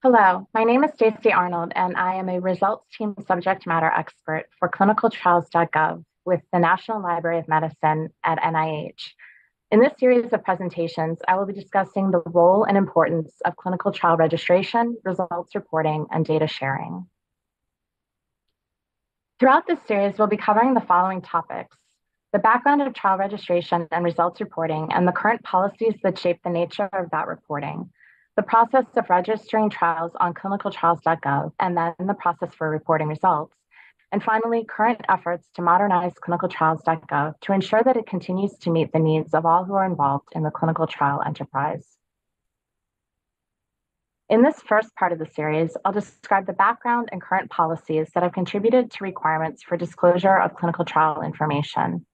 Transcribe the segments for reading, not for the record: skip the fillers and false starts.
Hello, my name is Stacey Arnold, and I am a results team subject matter expert for clinicaltrials.gov with the National Library of Medicine at NIH. In this series of presentations, I will be discussing the role and importance of clinical trial registration, results reporting, and data sharing. Throughout this series, we'll be covering the following topics: the background of trial registration and results reporting, and the current policies that shape the nature of that reporting, the process of registering trials on clinicaltrials.gov, and then the process for reporting results, and finally, current efforts to modernize clinicaltrials.gov to ensure that it continues to meet the needs of all who are involved in the clinical trial enterprise. In this first part of the series, I'll describe the background and current policies that have contributed to requirements for disclosure of clinical trial information.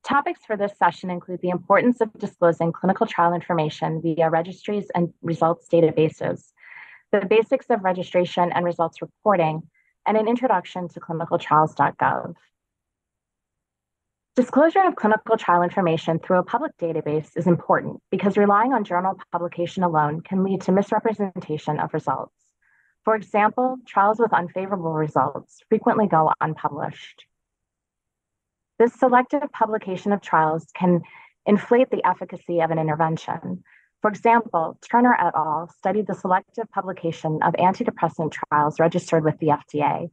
Topics for this session include the importance of disclosing clinical trial information via registries and results databases, the basics of registration and results reporting, and an introduction to clinicaltrials.gov. Disclosure of clinical trial information through a public database is important because relying on journal publication alone can lead to misrepresentation of results. For example, trials with unfavorable results frequently go unpublished. This selective publication of trials can inflate the efficacy of an intervention. For example, Turner et al. Studied the selective publication of antidepressant trials registered with the FDA.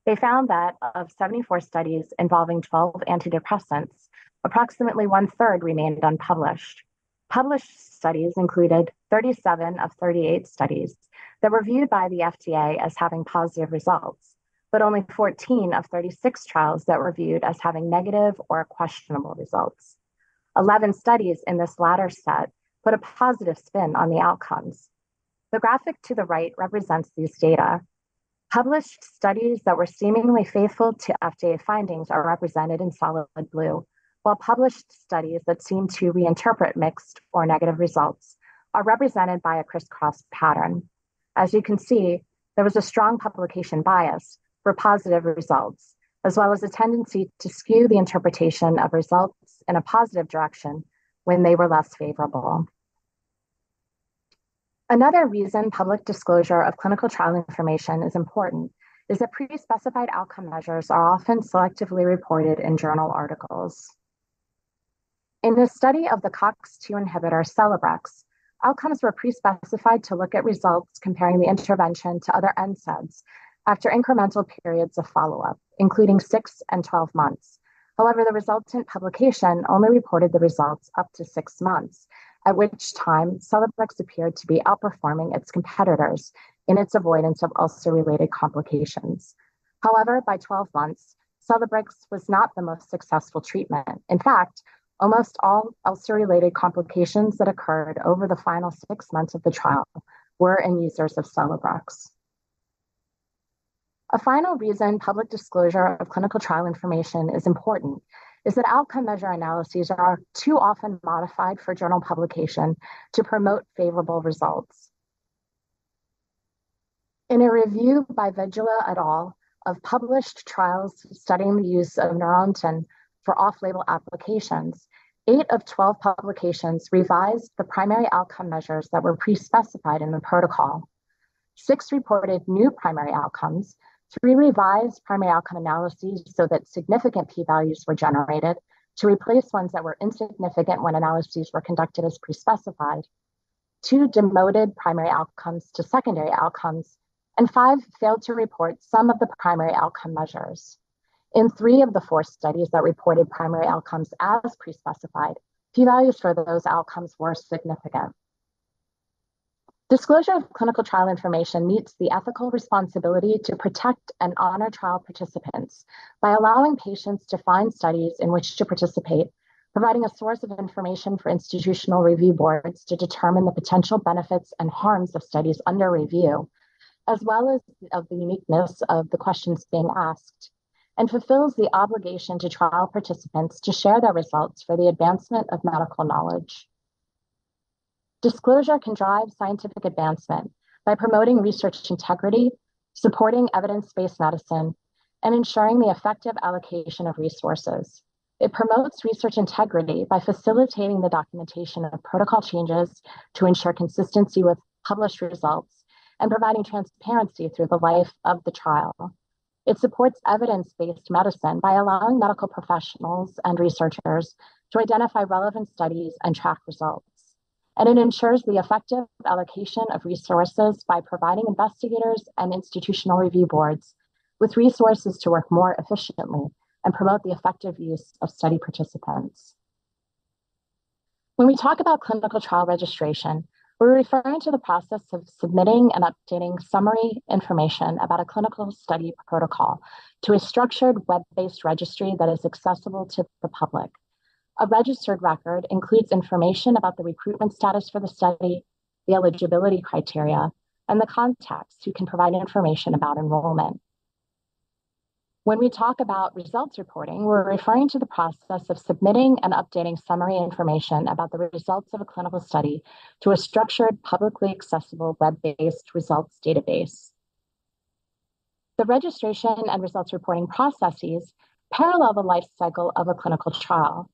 They found that of 74 studies involving 12 antidepressants, approximately one-third remained unpublished. Published studies included 37 of 38 studies that were viewed by the FDA as having positive results, but only 14 of 36 trials that were viewed as having negative or questionable results. 11 studies in this latter set put a positive spin on the outcomes. The graphic to the right represents these data. Published studies that were seemingly faithful to FDA findings are represented in solid blue, while published studies that seem to reinterpret mixed or negative results are represented by a crisscross pattern. As you can see, there was a strong publication bias for positive results, as well as a tendency to skew the interpretation of results in a positive direction when they were less favorable. Another reason public disclosure of clinical trial information is important is that pre-specified outcome measures are often selectively reported in journal articles. In a study of the COX-2 inhibitor Celebrex, outcomes were pre-specified to look at results comparing the intervention to other NSAIDs after incremental periods of follow-up, including 6 and 12 months. However, the resultant publication only reported the results up to 6 months, at which time Celebrex appeared to be outperforming its competitors in its avoidance of ulcer-related complications. However, by 12 months, Celebrex was not the most successful treatment. In fact, almost all ulcer-related complications that occurred over the final 6 months of the trial were in users of Celebrex. A final reason public disclosure of clinical trial information is important is that outcome measure analyses are too often modified for journal publication to promote favorable results. In a review by Vegula et al. Of published trials studying the use of Neurontin for off-label applications, 8 of 12 publications revised the primary outcome measures that were pre-specified in the protocol. 6 reported new primary outcomes, 3 revised primary outcome analyses so that significant p-values were generated to replace ones that were insignificant when analyses were conducted as pre-specified. 2 demoted primary outcomes to secondary outcomes, and 5 failed to report some of the primary outcome measures. In 3 of the 4 studies that reported primary outcomes as pre-specified, p-values for those outcomes were significant. Disclosure of clinical trial information meets the ethical responsibility to protect and honor trial participants by allowing patients to find studies in which to participate, providing a source of information for institutional review boards to determine the potential benefits and harms of studies under review, as well as of the uniqueness of the questions being asked, and fulfills the obligation to trial participants to share their results for the advancement of medical knowledge. Disclosure can drive scientific advancement by promoting research integrity, supporting evidence-based medicine, and ensuring the effective allocation of resources. It promotes research integrity by facilitating the documentation of protocol changes to ensure consistency with published results, and providing transparency through the life of the trial. It supports evidence-based medicine by allowing medical professionals and researchers to identify relevant studies and track results. And it ensures the effective allocation of resources by providing investigators and institutional review boards with resources to work more efficiently and promote the effective use of study participants. When we talk about clinical trial registration, we're referring to the process of submitting and updating summary information about a clinical study protocol to a structured web-based registry that is accessible to the public. A registered record includes information about the recruitment status for the study, the eligibility criteria, and the contacts who can provide information about enrollment. When we talk about results reporting, we're referring to the process of submitting and updating summary information about the results of a clinical study to a structured, publicly accessible web-based results database. The registration and results reporting processes parallel the life cycle of a clinical trial.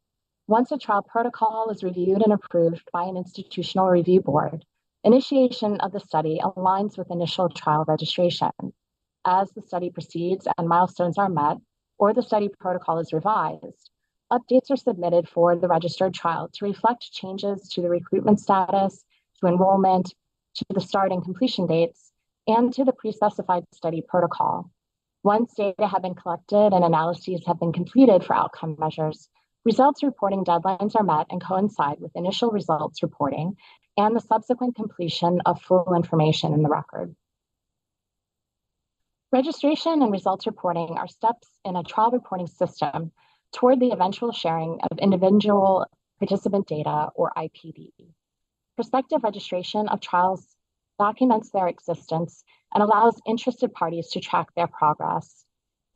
Once a trial protocol is reviewed and approved by an institutional review board, initiation of the study aligns with initial trial registration. As the study proceeds and milestones are met, or the study protocol is revised, updates are submitted for the registered trial to reflect changes to the recruitment status, to enrollment, to the start and completion dates, and to the pre-specified study protocol. Once data have been collected and analyses have been completed for outcome measures, results reporting deadlines are met and coincide with initial results reporting and the subsequent completion of full information in the record. Registration and results reporting are steps in a trial reporting system toward the eventual sharing of individual participant data, or IPD. Prospective registration of trials documents their existence and allows interested parties to track their progress.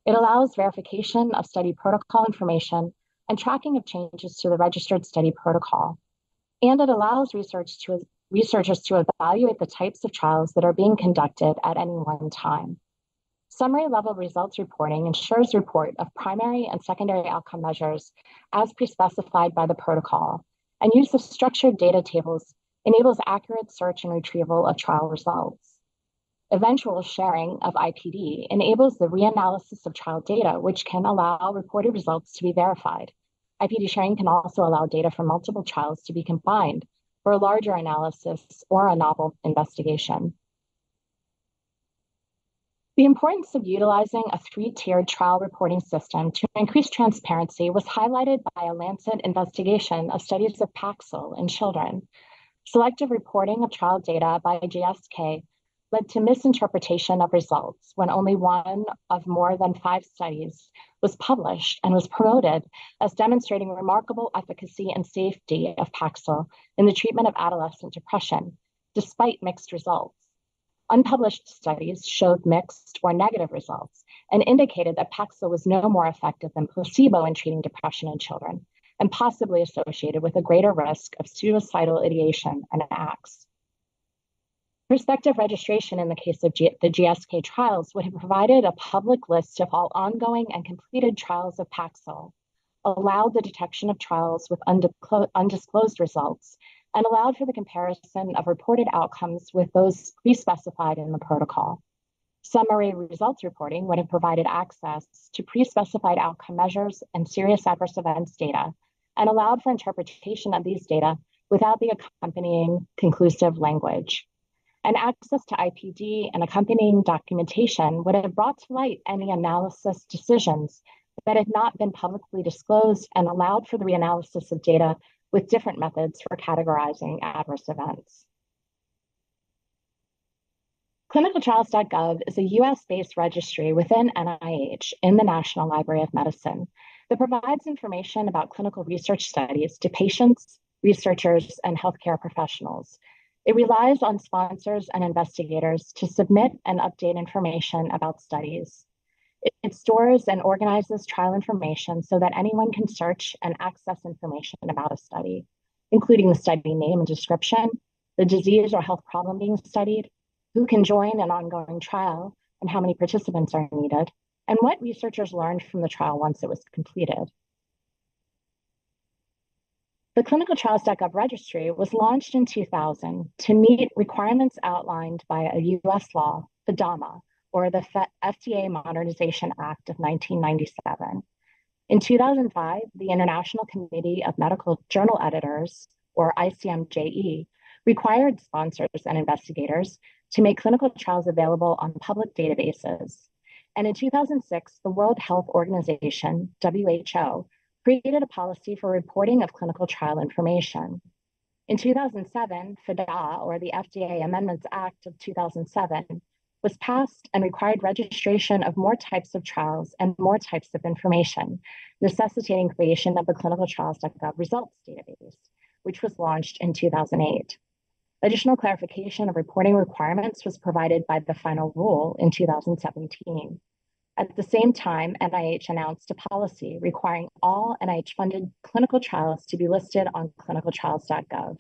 It allows verification of study protocol information and tracking of changes to the registered study protocol. And it allows researchers to evaluate the types of trials that are being conducted at any one time. Summary level results reporting ensures report of primary and secondary outcome measures as pre-specified by the protocol, and use of structured data tables enables accurate search and retrieval of trial results. Eventual sharing of IPD enables the reanalysis of trial data, which can allow reported results to be verified. IPD sharing can also allow data from multiple trials to be combined for a larger analysis or a novel investigation. The importance of utilizing a three-tiered trial reporting system to increase transparency was highlighted by a Lancet investigation of studies of Paxil in children. Selective reporting of trial data by GSK led to misinterpretation of results when only one of more than 5 studies was published and was promoted as demonstrating remarkable efficacy and safety of Paxil in the treatment of adolescent depression, despite mixed results. Unpublished studies showed mixed or negative results and indicated that Paxil was no more effective than placebo in treating depression in children, and possibly associated with a greater risk of suicidal ideation and acts. Prospective registration in the case of the GSK trials would have provided a public list of all ongoing and completed trials of Paxil, allowed the detection of trials with undisclosed results, and allowed for the comparison of reported outcomes with those pre-specified in the protocol. Summary results reporting would have provided access to pre-specified outcome measures and serious adverse events data, and allowed for interpretation of these data without the accompanying conclusive language. And access to IPD and accompanying documentation would have brought to light any analysis decisions that had not been publicly disclosed and allowed for the reanalysis of data with different methods for categorizing adverse events. ClinicalTrials.gov is a US-based registry within NIH in the National Library of Medicine that provides information about clinical research studies to patients, researchers, and healthcare professionals. It relies on sponsors and investigators to submit and update information about studies. It stores and organizes trial information so that anyone can search and access information about a study, including the study name and description, the disease or health problem being studied, who can join an ongoing trial, and how many participants are needed, and what researchers learned from the trial once it was completed. The clinicaltrials.gov registry was launched in 2000 to meet requirements outlined by a US law, FDAMA, or the FDA Modernization Act of 1997. In 2005, the International Committee of Medical Journal Editors, or ICMJE, required sponsors and investigators to make clinical trials available on public databases. And in 2006, the World Health Organization, WHO, created a policy for reporting of clinical trial information. In 2007, FDA, or the FDA Amendments Act of 2007, was passed and required registration of more types of trials and more types of information, necessitating creation of the clinicaltrials.gov results database, which was launched in 2008. Additional clarification of reporting requirements was provided by the final rule in 2017. At the same time, NIH announced a policy requiring all NIH-funded clinical trials to be listed on clinicaltrials.gov.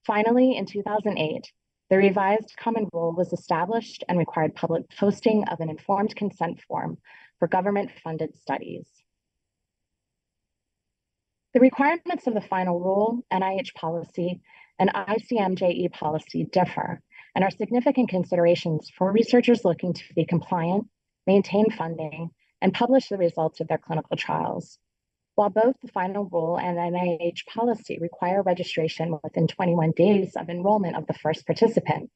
Finally, in 2008, the revised Common Rule was established and required public posting of an informed consent form for government-funded studies. The requirements of the final rule, NIH policy, and ICMJE policy differ and are significant considerations for researchers looking to be compliant, maintain funding, and publish the results of their clinical trials. While both the final rule and NIH policy require registration within 21 days of enrollment of the first participant,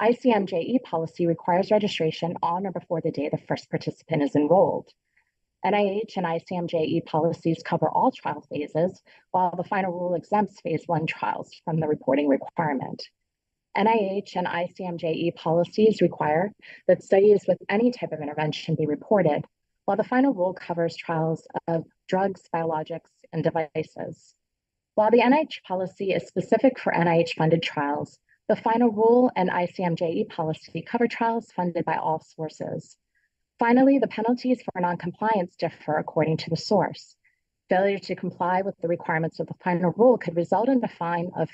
ICMJE policy requires registration on or before the day the first participant is enrolled. NIH and ICMJE policies cover all trial phases, while the final rule exempts phase 1 trials from the reporting requirement. NIH and ICMJE policies require that studies with any type of intervention be reported, while the final rule covers trials of drugs, biologics, and devices. While the NIH policy is specific for NIH-funded trials, the final rule and ICMJE policy cover trials funded by all sources. Finally, the penalties for noncompliance differ according to the source. Failure to comply with the requirements of the final rule could result in a fine of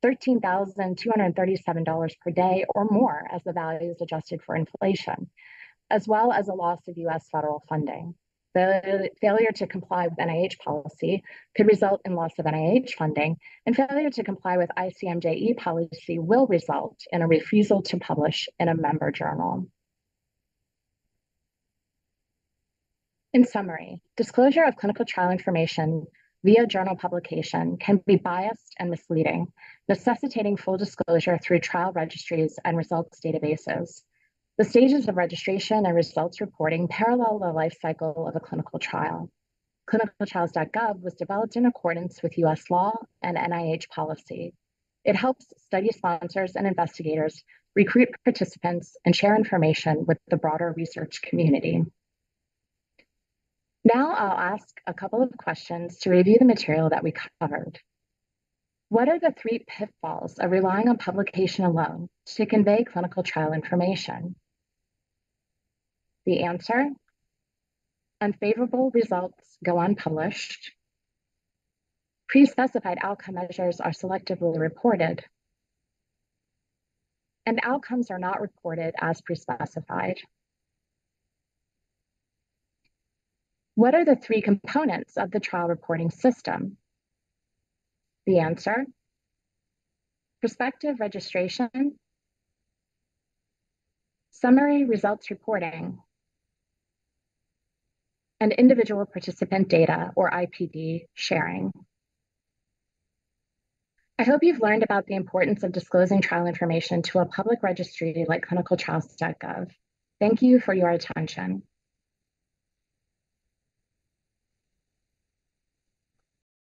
$13,237 per day or more as the value is adjusted for inflation, as well as a loss of US federal funding. The failure to comply with NIH policy could result in loss of NIH funding, and failure to comply with ICMJE policy will result in a refusal to publish in a member journal. In summary, disclosure of clinical trial information via journal publication can be biased and misleading, necessitating full disclosure through trial registries and results databases. The stages of registration and results reporting parallel the life cycle of a clinical trial. ClinicalTrials.gov was developed in accordance with US law and NIH policy. It helps study sponsors and investigators recruit participants and share information with the broader research community. Now I'll ask a couple of questions to review the material that we covered. What are the 3 pitfalls of relying on publication alone to convey clinical trial information? The answer: unfavorable results go unpublished. Pre-specified outcome measures are selectively reported. And outcomes are not reported as pre-specified. What are the 3 components of the trial reporting system? The answer: prospective registration, summary results reporting, and individual participant data, or IPD, sharing. I hope you've learned about the importance of disclosing trial information to a public registry like clinicaltrials.gov. Thank you for your attention.